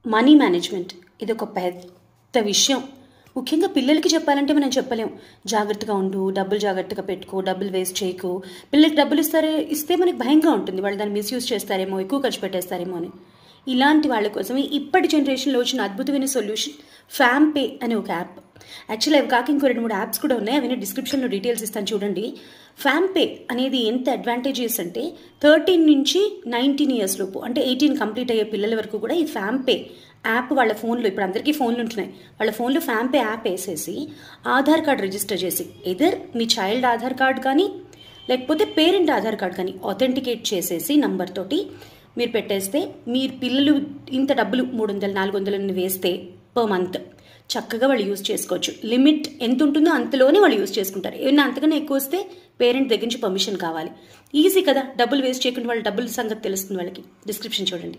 Money management ఇది ఒక పెద్ద విషయం. ముఖ్యంగా పిల్లలకి చెప్పాలంటే మనం చెప్పలేం. జాగ్రత్తగా ఉండు, డబ్బులు జాగ్రత్తగా పెట్టుకో, డబ్బులు వేస్ట్ చేయకు. పిల్లలకి డబ్బులు ఇస్తే మనకి భయంగా ఉంటుంది, వాళ్ళు దాన్ని మిస్యూజ్ చేస్తారేమో, ఎక్కువ ఖర్చు పెట్టేస్తారేమో అని. ఇలాంటి వాళ్ళ కోసం ఇప్పటి జనరేషన్లో వచ్చిన అద్భుతమైన సొల్యూషన్ ఫ్యామ్పే అనే ఒక యాప్. యాక్చువల్లీ అవి కాక ఇంకో 2-3 యాప్స్ కూడా ఉన్నాయి, అవన్నీ డిస్క్రిప్షన్లో డీటెయిల్స్ ఇస్తాను చూడండి. ఫ్యామ్పే అనేది ఎంత అడ్వాంటేజెస్ అంటే 13 నుంచి 19 ఇయర్స్ లోపు, అంటే 18 కంప్లీట్ అయ్యే పిల్లల వరకు కూడా ఈ ఫ్యామ్పే యాప్ వాళ్ళ ఫోన్లో, ఇప్పుడు అందరికీ ఫోన్లు ఉంటున్నాయి, వాళ్ళ ఫోన్లో ఫ్యామ్పే యాప్ వేసేసి ఆధార్ కార్డ్ రిజిస్టర్ చేసి, ఎదర్ మీ చైల్డ్ ఆధార్ కార్డ్ కానీ లేకపోతే పేరెంట్ ఆధార్ కార్డ్ కానీ ఆథెంటికేట్ చేసేసి నంబర్ తోటి మీరు పెట్టేస్తే, మీరు పిల్లలు ఇంత డబ్బులు 300-400 వేస్తే పర్ మంత్ చక్కగా వాళ్ళు యూజ్ చేసుకోవచ్చు. లిమిట్ ఎంత ఉంటుందో అంతలోనే వాళ్ళు యూజ్ చేసుకుంటారు. ఏమన్నా అంతకన్నా ఎక్కువ వస్తే పేరెంట్ దగ్గర నుంచి పర్మిషన్ కావాలి. ఈజీ కదా, డబ్బులు వేస్ట్ చేయకుండా వాళ్ళ డబ్బుల సంగతి తెలుస్తుంది వాళ్ళకి. డిస్క్రిప్షన్ చూడండి.